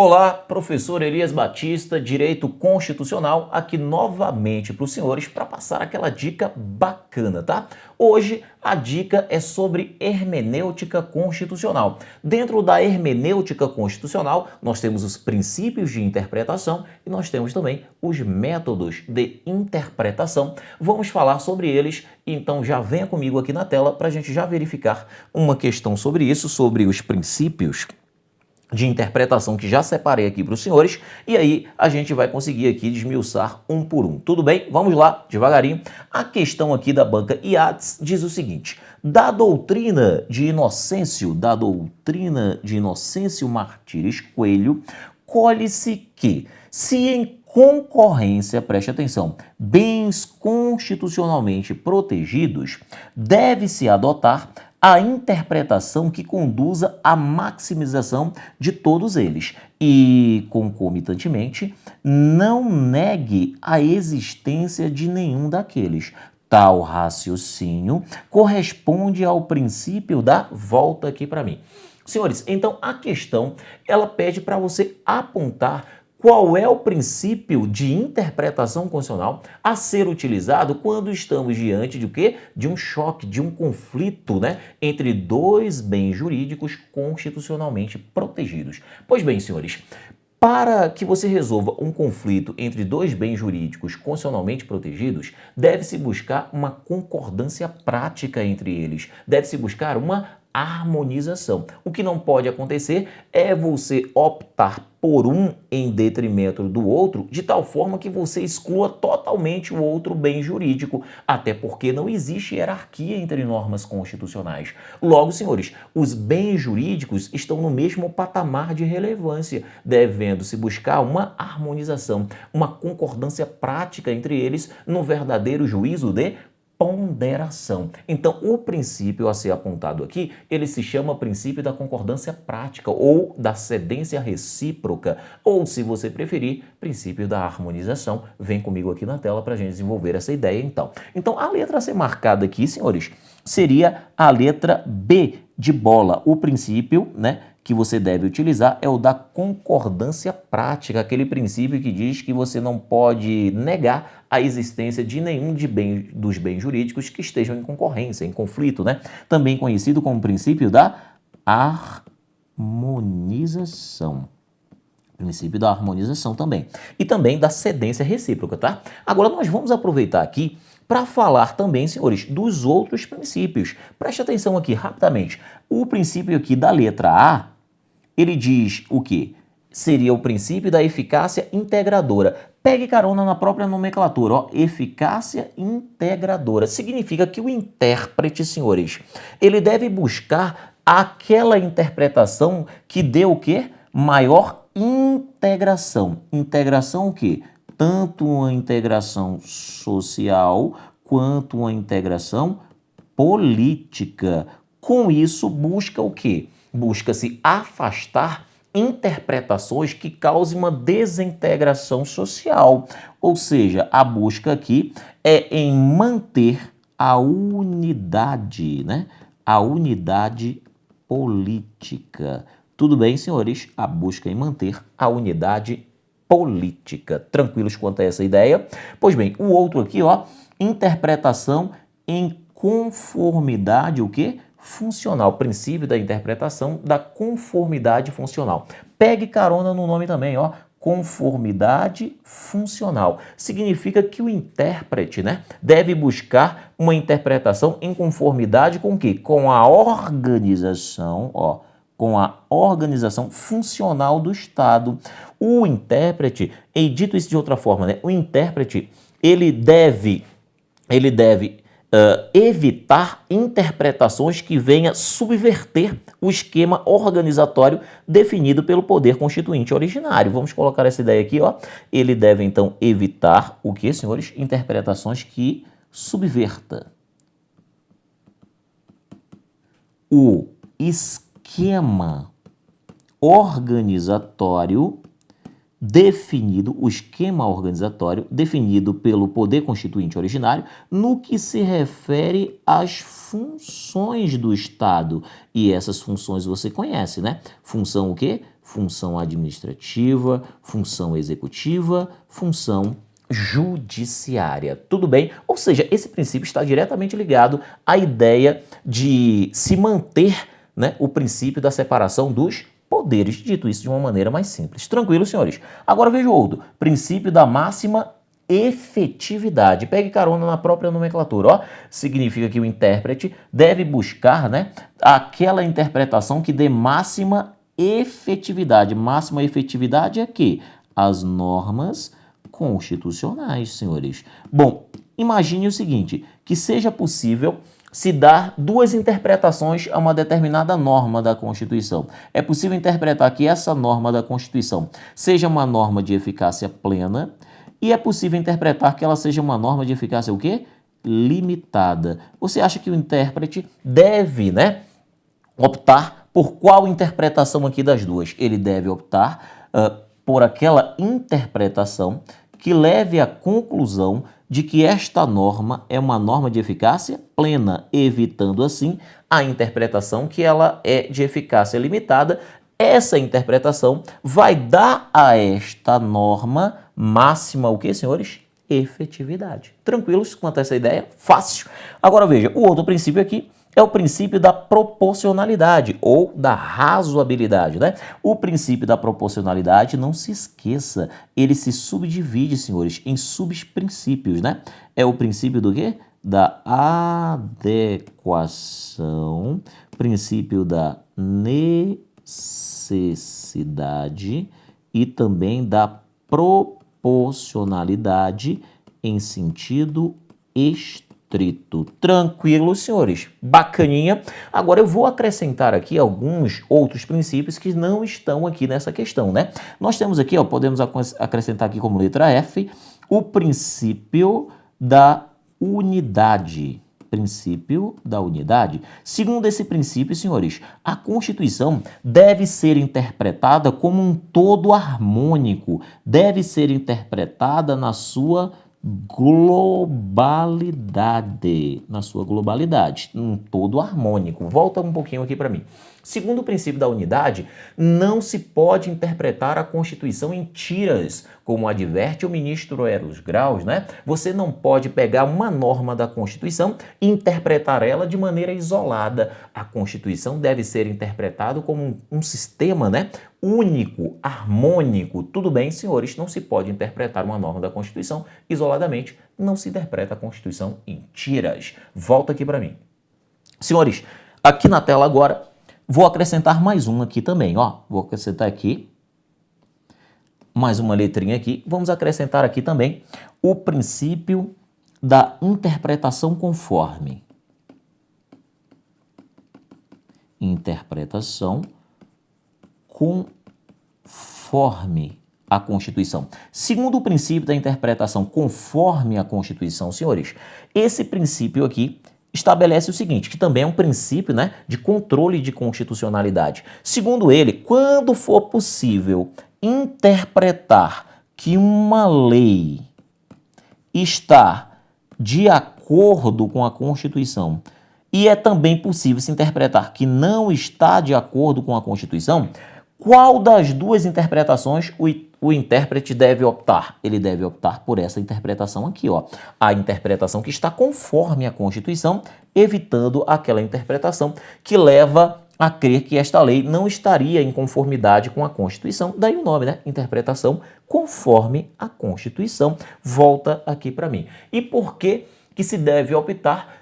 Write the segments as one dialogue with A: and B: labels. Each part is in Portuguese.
A: Olá, professor Elias Batista, Direito Constitucional, aqui novamente para os senhores para passar aquela dica bacana, tá? Hoje a dica é sobre hermenêutica constitucional. Dentro da hermenêutica constitucional, nós temos os princípios de interpretação e nós temos também os métodos de interpretação. Vamos falar sobre eles, então já venha comigo aqui na tela para a gente já verificar uma questão sobre isso, sobre os princípios de interpretação que já separei aqui para os senhores, e aí a gente vai conseguir aqui desmiuçar um por um. Tudo bem? Vamos lá, devagarinho. A questão aqui da banca IATS diz o seguinte: da doutrina de Inocêncio Martires Coelho, colhe-se que, se em concorrência, preste atenção, bens constitucionalmente protegidos, deve-se adotar a interpretação que conduza à maximização de todos eles e, concomitantemente, não negue a existência de nenhum daqueles. Tal raciocínio corresponde ao princípio da volta aqui para mim. Senhores, então a questão ela pede para você apontar qual é o princípio de interpretação constitucional a ser utilizado quando estamos diante de o quê? De um choque, de um conflito, né, entre dois bens jurídicos constitucionalmente protegidos. Pois bem, senhores, para que você resolva um conflito entre dois bens jurídicos constitucionalmente protegidos, deve-se buscar uma concordância prática entre eles, deve-se buscar uma harmonização. O que não pode acontecer é você optar por um em detrimento do outro, de tal forma que você exclua totalmente o outro bem jurídico, até porque não existe hierarquia entre normas constitucionais. Logo, senhores, os bens jurídicos estão no mesmo patamar de relevância, devendo-se buscar uma harmonização, uma concordância prática entre eles no verdadeiro juízo de ponderação. Então, o princípio a ser apontado aqui, ele se chama princípio da concordância prática ou da cedência recíproca, ou, se você preferir, princípio da harmonização. Vem comigo aqui na tela para a gente desenvolver essa ideia, então. Então, a letra a ser marcada aqui, senhores, seria a letra B de bola. O princípio, né, que você deve utilizar é o da concordância prática, aquele princípio que diz que você não pode negar a existência de nenhum dos bens jurídicos que estejam em concorrência, em conflito, né? Também conhecido como princípio da harmonização. Princípio da harmonização também. E também da cedência recíproca, tá? Agora nós vamos aproveitar aqui para falar também, senhores, dos outros princípios. Preste atenção aqui rapidamente. O princípio aqui da letra A, ele diz o quê? Seria o princípio da eficácia integradora. Pegue carona na própria nomenclatura, ó, eficácia integradora. Significa que o intérprete, senhores, ele deve buscar aquela interpretação que dê o quê? Maior integração. Integração o quê? Tanto uma integração social quanto uma integração política. Com isso, busca o quê? Busca-se afastar interpretações que causem uma desintegração social. Ou seja, a busca aqui é em manter a unidade, né? A unidade política. Tudo bem, senhores? A busca em manter a unidade política. Tranquilos quanto a essa ideia? Pois bem, o outro aqui, ó, interpretação em conformidade, o quê? Funcional, princípio da interpretação da conformidade funcional. Pegue carona no nome também, ó, conformidade funcional. Significa que o intérprete, né, deve buscar uma interpretação em conformidade com o quê? Com a organização, ó, com a organização funcional do Estado. O intérprete, e dito isso de outra forma, né, o intérprete, ele deve evitar interpretações que venham subverter o esquema organizatório definido pelo poder constituinte originário. Vamos colocar essa ideia aqui, ó. Ele deve, então, evitar o que, senhores? Interpretações que subverta o esquema organizatório definido, o esquema organizatório definido pelo poder constituinte originário no que se refere às funções do Estado. E essas funções você conhece, né? Função o quê? função administrativa, função executiva, função judiciária. Tudo bem? Ou seja, esse princípio está diretamente ligado à ideia de se manter, né, o princípio da separação dos poderes, dito isso de uma maneira mais simples. Tranquilo, senhores? Agora veja o outro, princípio da máxima efetividade. Pegue carona na própria nomenclatura, ó. Significa que o intérprete deve buscar, né, aquela interpretação que dê máxima efetividade. Máxima efetividade é que as normas constitucionais, senhores. Bom, imagine o seguinte, que seja possível se dar duas interpretações a uma determinada norma da Constituição. É possível interpretar que essa norma da Constituição seja uma norma de eficácia plena e é possível interpretar que ela seja uma norma de eficácia o quê? Limitada. Você acha que o intérprete deve, né, optar por qual interpretação aqui das duas? Ele deve optar por aquela interpretação que leve à conclusão de que esta norma é uma norma de eficácia plena, evitando assim a interpretação que ela é de eficácia limitada. Essa interpretação vai dar a esta norma máxima o que, senhores? Efetividade. Tranquilos quanto a essa ideia? Fácil. Agora veja, o outro princípio aqui é o princípio da proporcionalidade ou da razoabilidade, né? O princípio da proporcionalidade, não se esqueça, ele se subdivide, senhores, em subprincípios, né? É o princípio do quê? Da adequação, princípio da necessidade e também da proporcionalidade em sentido estrito. Tranquilo, senhores? Bacaninha. Agora eu vou acrescentar aqui alguns outros princípios que não estão aqui nessa questão, né? Nós temos aqui, ó, podemos acrescentar aqui como letra F, o princípio da unidade. Princípio da unidade. Segundo esse princípio, senhores, a Constituição deve ser interpretada como um todo harmônico, deve ser interpretada na sua globalidade, um todo harmônico. Volta um pouquinho aqui para mim. Segundo o princípio da unidade, não se pode interpretar a Constituição em tiras, como adverte o ministro Eros Graus, né? Você não pode pegar uma norma da Constituição e interpretar ela de maneira isolada. A Constituição deve ser interpretada como um sistema, né, único, harmônico. Tudo bem, senhores, não se pode interpretar uma norma da Constituição isoladamente, não se interpreta a Constituição em tiras. Volta aqui para mim. Senhores, aqui na tela agora, vou acrescentar mais um aqui também, ó. Vou acrescentar aqui mais uma letrinha aqui. Vamos acrescentar aqui também o princípio da interpretação conforme. Interpretação conforme a Constituição. Segundo o princípio da interpretação conforme a Constituição, senhores, esse princípio aqui estabelece o seguinte, que também é um princípio, né, de controle de constitucionalidade. Segundo ele, quando for possível interpretar que uma lei está de acordo com a Constituição e é também possível se interpretar que não está de acordo com a Constituição, qual das duas interpretações o intérprete deve optar? Ele deve optar por essa interpretação aqui, ó. A interpretação que está conforme a Constituição, evitando aquela interpretação que leva a crer que esta lei não estaria em conformidade com a Constituição. Daí o nome, né? Interpretação conforme a Constituição. Volta aqui para mim. E por que se deve optar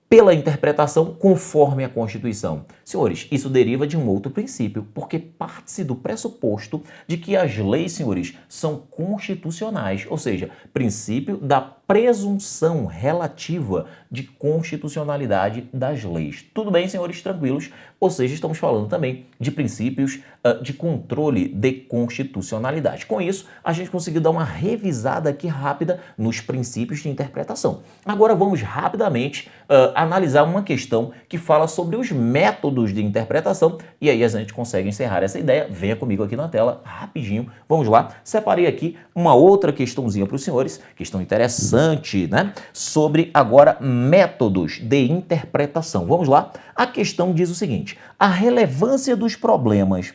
A: pela interpretação conforme a Constituição? Senhores, isso deriva de um outro princípio, porque parte-se do pressuposto de que as leis, senhores, são constitucionais, ou seja, princípio da presunção relativa de constitucionalidade das leis. Tudo bem, senhores, tranquilos? Ou seja, estamos falando também de princípios de controle de constitucionalidade. Com isso, a gente conseguiu dar uma revisada aqui rápida nos princípios de interpretação. Agora vamos rapidamente analisar uma questão que fala sobre os métodos de interpretação e aí a gente consegue encerrar essa ideia. Venha comigo aqui na tela, rapidinho. Vamos lá. Separei aqui uma outra questãozinha para os senhores, questão interessante, né? Sobre agora métodos de interpretação. Vamos lá. A questão diz o seguinte: a relevância dos problemas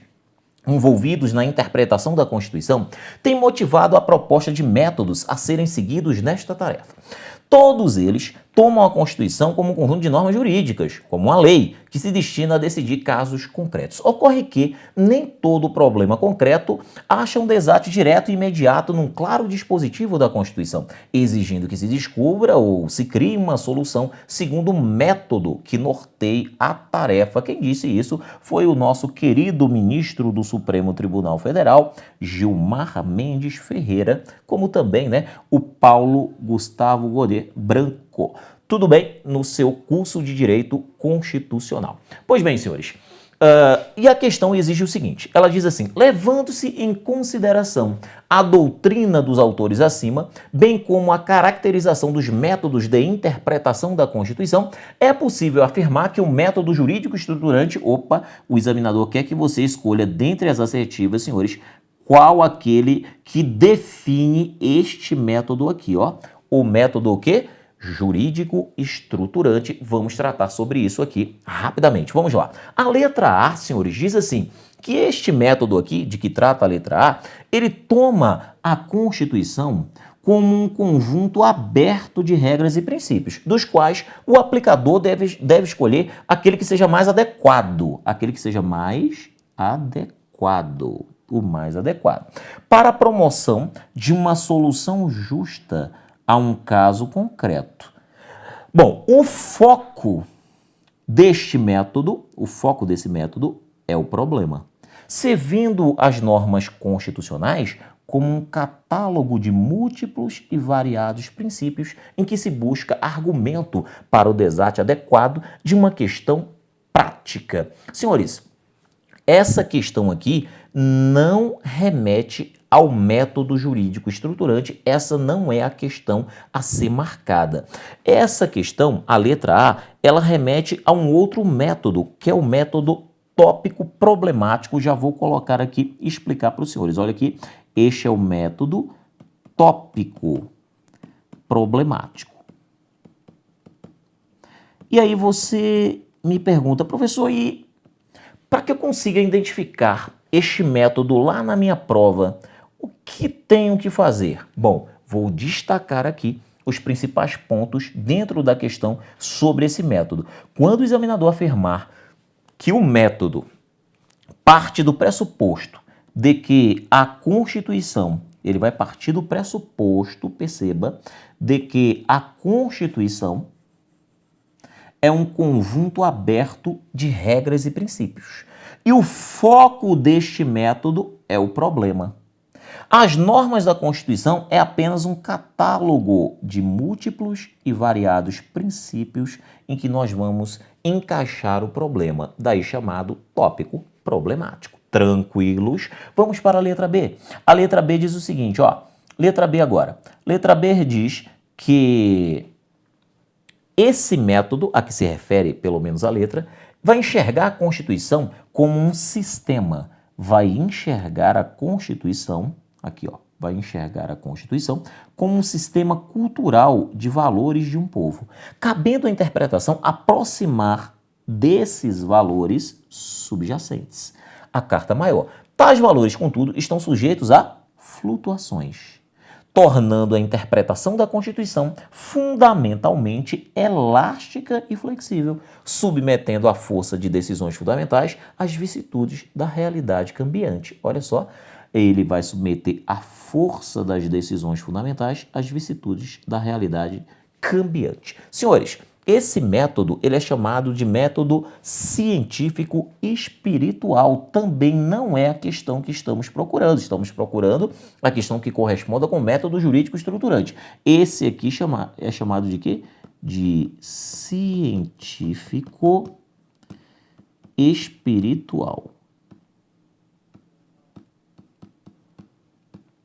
A: envolvidos na interpretação da Constituição têm motivado a proposta de métodos a serem seguidos nesta tarefa. Todos eles tomam a Constituição como um conjunto de normas jurídicas, como uma lei, que se destina a decidir casos concretos. Ocorre que nem todo problema concreto acha um desate direto e imediato num claro dispositivo da Constituição, exigindo que se descubra ou se crie uma solução segundo um método que norteie a tarefa. Quem disse isso foi o nosso querido ministro do Supremo Tribunal Federal, Gilmar Mendes Ferreira, como também, o Paulo Gustavo Godet Branco. Tudo bem no seu curso de Direito Constitucional. Pois bem, senhores, e a questão exige o seguinte, ela diz assim, levando-se em consideração a doutrina dos autores acima, bem como a caracterização dos métodos de interpretação da Constituição, é possível afirmar que o método jurídico estruturante, o examinador quer que você escolha dentre as assertivas, senhores, qual aquele que define este método aqui, ó. O método o quê? Jurídico estruturante. Vamos tratar sobre isso aqui rapidamente. Vamos lá. A letra A, senhores, diz assim, que este método aqui, de que trata a letra A, ele toma a Constituição como um conjunto aberto de regras e princípios, dos quais o aplicador deve escolher aquele que seja mais adequado, o mais adequado, para a promoção de uma solução justa a um caso concreto. Bom, o foco desse método é o problema, servindo as normas constitucionais como um catálogo de múltiplos e variados princípios em que se busca argumento para o desate adequado de uma questão prática. Senhores, essa questão aqui não remete ao método jurídico estruturante, essa não é a questão a ser marcada. Essa questão, a letra A, ela remete a um outro método, que é o método tópico problemático. Já vou colocar aqui e explicar para os senhores. Olha aqui, este é o método tópico problemático. E aí você me pergunta, professor, e para que eu consiga identificar este método lá na minha prova, o que tenho que fazer? Bom, vou destacar aqui os principais pontos dentro da questão sobre esse método. Quando o examinador afirmar que o método parte do pressuposto de que a Constituição, ele vai partir do pressuposto, perceba, de que a Constituição é um conjunto aberto de regras e princípios. E o foco deste método é o problema. As normas da Constituição é apenas um catálogo de múltiplos e variados princípios em que nós vamos encaixar o problema, daí chamado tópico problemático. Tranquilos? Vamos para a letra B. A letra B diz o seguinte, ó, letra B agora. Letra B diz que esse método, a que se refere pelo menos a letra, vai enxergar a Constituição como um sistema, vai enxergar a Constituição, aqui ó, vai enxergar a Constituição como um sistema cultural de valores de um povo, cabendo à interpretação aproximar desses valores subjacentes à Carta Maior. Tais valores, contudo, estão sujeitos a flutuações, tornando a interpretação da Constituição fundamentalmente elástica e flexível, submetendo a força de decisões fundamentais às vicissitudes da realidade cambiante. Olha só, ele vai submeter a força das decisões fundamentais às vicissitudes da realidade cambiante. Senhores, esse método ele é chamado de método científico espiritual. Também não é a questão que estamos procurando. Estamos procurando a questão que corresponda com o método jurídico estruturante. Esse aqui é chamado de quê? De científico espiritual.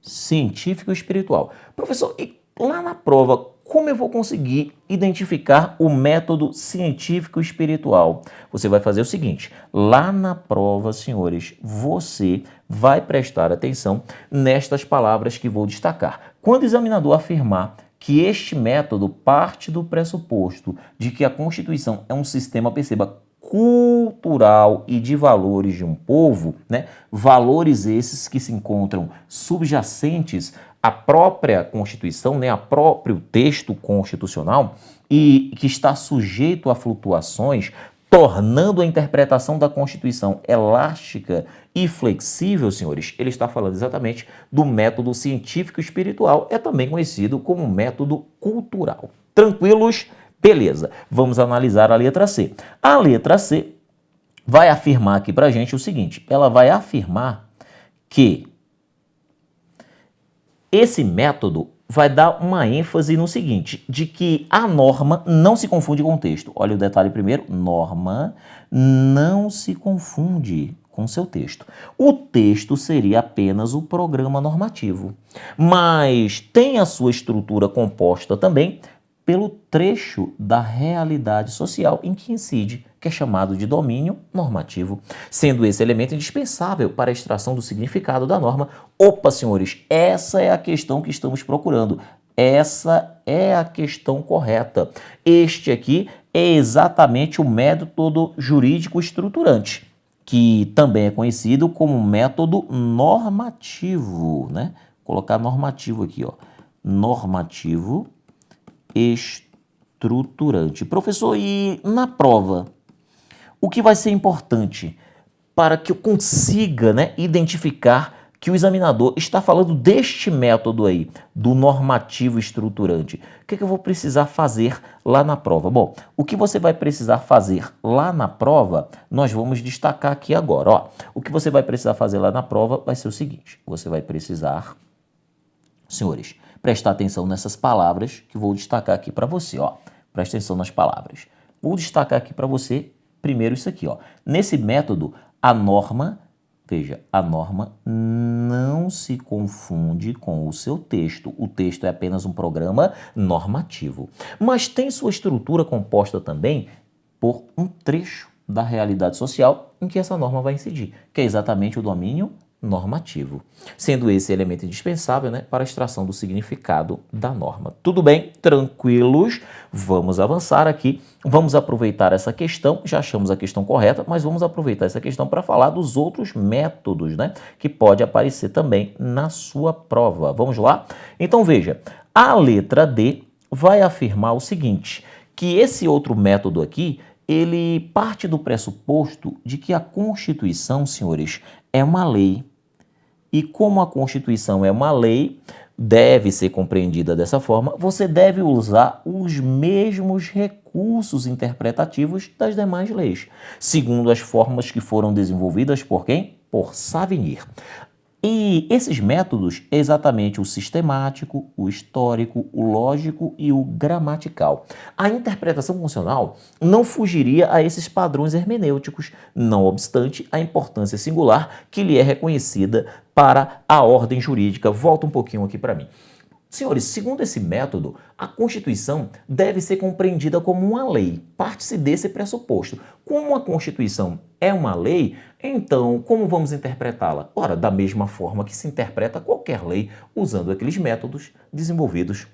A: Científico espiritual. Professor, e lá na prova, como eu vou conseguir identificar o método científico espiritual? Você vai fazer o seguinte, lá na prova, senhores, você vai prestar atenção nestas palavras que vou destacar. Quando o examinador afirmar que este método parte do pressuposto de que a Constituição é um sistema, perceba, cultural e de valores de um povo, né? Valores esses que se encontram subjacentes à própria Constituição, né? A próprio texto constitucional e que está sujeito a flutuações, tornando a interpretação da Constituição elástica e flexível, senhores. Ele está falando exatamente do método científico espiritual, é também conhecido como método cultural. Tranquilos? Beleza, vamos analisar a letra C. A letra C vai afirmar aqui para a gente o seguinte, ela vai afirmar que esse método vai dar uma ênfase no seguinte, de que a norma não se confunde com o texto. Olha o detalhe primeiro, norma não se confunde com seu texto. O texto seria apenas o programa normativo, mas tem a sua estrutura composta também pelo trecho da realidade social em que incide, que é chamado de domínio normativo, sendo esse elemento indispensável para a extração do significado da norma. Opa, senhores, essa é a questão que estamos procurando. Essa é a questão correta. Este aqui é exatamente o método jurídico estruturante, que também é conhecido como método normativo, né? Vou colocar normativo aqui, ó. Normativo estruturante. Professor, e na prova, o que vai ser importante para que eu consiga, né, identificar que o examinador está falando deste método aí, do normativo estruturante? O que eu vou precisar fazer lá na prova? Bom, o que você vai precisar fazer lá na prova, nós vamos destacar aqui agora. Ó, o que você vai precisar fazer lá na prova vai ser o seguinte, você vai precisar, senhores, prestar atenção nessas palavras que vou destacar aqui para você, ó. Presta atenção nas palavras. Vou destacar aqui para você primeiro isso aqui, ó. Nesse método, a norma, veja, a norma não se confunde com o seu texto. O texto é apenas um programa normativo, mas tem sua estrutura composta também por um trecho da realidade social em que essa norma vai incidir, que é exatamente o domínio normativo, sendo esse elemento indispensável, né, para a extração do significado da norma. Tudo bem? Tranquilos? Vamos avançar aqui, vamos aproveitar essa questão, já achamos a questão correta, mas vamos aproveitar essa questão para falar dos outros métodos, né, que pode aparecer também na sua prova. Vamos lá? Então veja, a letra D vai afirmar o seguinte, que esse outro método aqui, ele parte do pressuposto de que a Constituição, senhores, é uma lei. E como a Constituição é uma lei, deve ser compreendida dessa forma, você deve usar os mesmos recursos interpretativos das demais leis, segundo as formas que foram desenvolvidas por quem? Por Savigny. E esses métodos é exatamente o sistemático, o histórico, o lógico e o gramatical. A interpretação funcional não fugiria a esses padrões hermenêuticos, não obstante a importância singular que lhe é reconhecida para a ordem jurídica. Volta um pouquinho aqui para mim. Senhores, segundo esse método, a Constituição deve ser compreendida como uma lei. Parte-se desse pressuposto. Como a Constituição é uma lei, então como vamos interpretá-la? Ora, da mesma forma que se interpreta qualquer lei, usando aqueles métodos desenvolvidos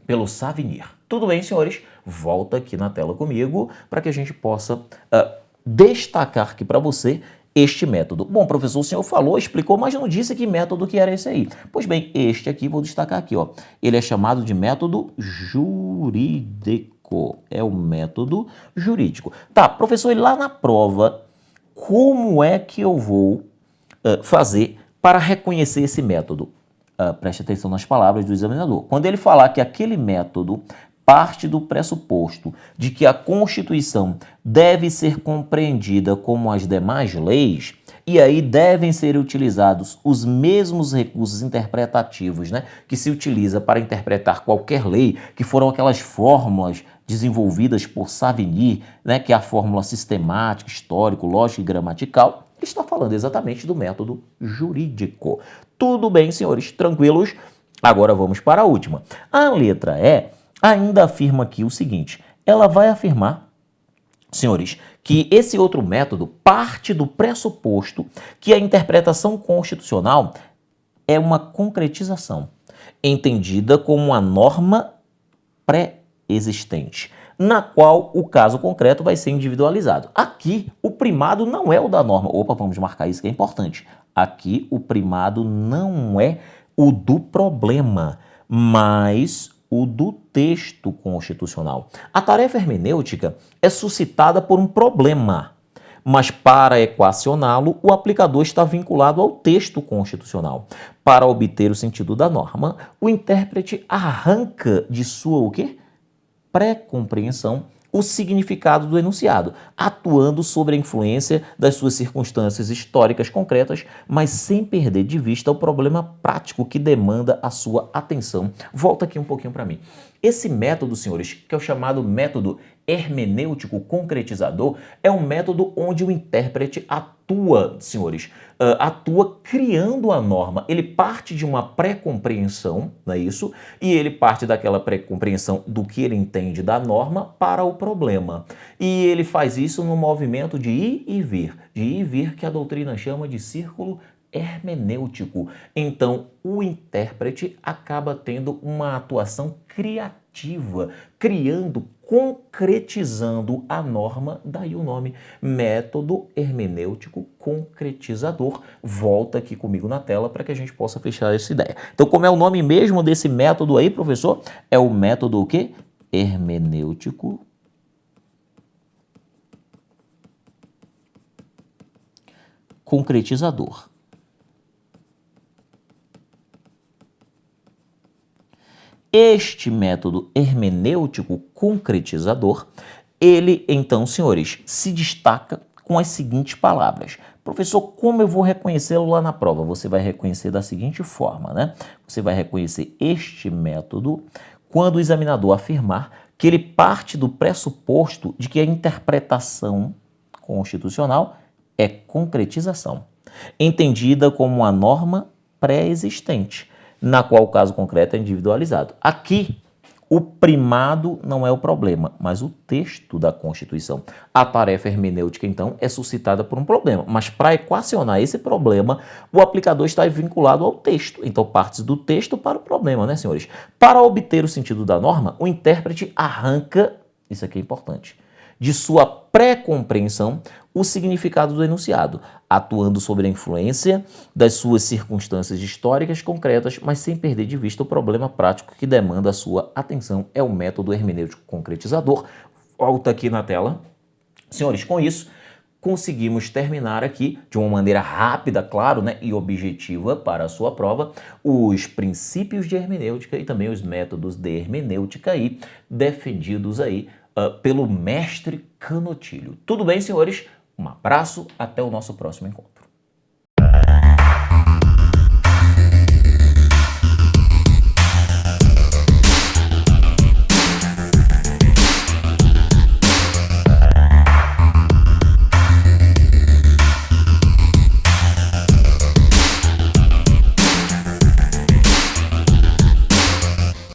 A: pelo Savigny. Tudo bem, senhores? Volta aqui na tela comigo para que a gente possa destacar aqui para você este método. Bom, professor, o senhor falou, explicou, mas não disse que método que era esse aí. Pois bem, este aqui, vou destacar aqui, ó. Ele é chamado de método jurídico. É o método jurídico. Tá, professor, e lá na prova, como é que eu vou fazer para reconhecer esse método? Preste atenção nas palavras do examinador. Quando ele falar que aquele método parte do pressuposto de que a Constituição deve ser compreendida como as demais leis, e aí devem ser utilizados os mesmos recursos interpretativos, né, que se utiliza para interpretar qualquer lei, que foram aquelas fórmulas desenvolvidas por Savigny, né, que é a fórmula sistemática, histórico, lógico e gramatical. Ele está falando exatamente do método jurídico. Tudo bem, senhores, tranquilos? Agora vamos para a última. A letra E ainda afirma aqui o seguinte, ela vai afirmar, senhores, que esse outro método parte do pressuposto que a interpretação constitucional é uma concretização, entendida como uma norma pré-existente. na qual o caso concreto vai ser individualizado. Aqui, o primado não é o da norma. Opa, vamos marcar isso que é importante. Aqui, o primado não é o do problema, mas o do texto constitucional. A tarefa hermenêutica é suscitada por um problema, mas para equacioná-lo, o aplicador está vinculado ao texto constitucional. Para obter o sentido da norma, o intérprete arranca de sua o quê? Pré-compreensão o significado do enunciado, atuando sobre a influência das suas circunstâncias históricas concretas, mas sem perder de vista o problema prático que demanda a sua atenção. Volta aqui um pouquinho para mim. Esse método, senhores, que é o chamado método hermenêutico concretizador, é um método onde o intérprete atua, senhores, atua criando a norma. Ele parte de uma pré-compreensão, não é isso? E ele parte daquela pré-compreensão do que ele entende da norma para o problema. E ele faz isso no movimento de ir e vir, que a doutrina chama de círculo hermenêutico. Então, o intérprete acaba tendo uma atuação criativa, criando, concretizando a norma, daí o nome, método hermenêutico concretizador. Volta aqui comigo na tela para que a gente possa fechar essa ideia. Então, como é o nome mesmo desse método aí, professor? É o método o quê? Hermenêutico concretizador. Este método hermenêutico concretizador, ele, então, senhores, se destaca com as seguintes palavras. Professor, como eu vou reconhecê-lo lá na prova? Você vai reconhecer da seguinte forma, né? Você vai reconhecer este método quando o examinador afirmar que ele parte do pressuposto de que a interpretação constitucional é concretização, entendida como uma norma pré-existente, na qual o caso concreto é individualizado. Aqui, o primado não é o problema, mas o texto da Constituição. A tarefa hermenêutica, então, é suscitada por um problema, mas para equacionar esse problema, o aplicador está vinculado ao texto. Então, parte do texto para o problema, né, senhores? Para obter o sentido da norma, o intérprete arranca, isso aqui é importante, de sua pré-compreensão o significado do enunciado, atuando sobre a influência das suas circunstâncias históricas concretas, mas sem perder de vista o problema prático que demanda a sua atenção. É o método hermenêutico concretizador. Volta aqui na tela. Senhores, com isso, conseguimos terminar aqui, de uma maneira rápida, claro, né, e objetiva para a sua prova, os princípios de hermenêutica e também os métodos de hermenêutica aí, defendidos aí pelo mestre Canotilho. Tudo bem, senhores? Um abraço, até o nosso próximo encontro.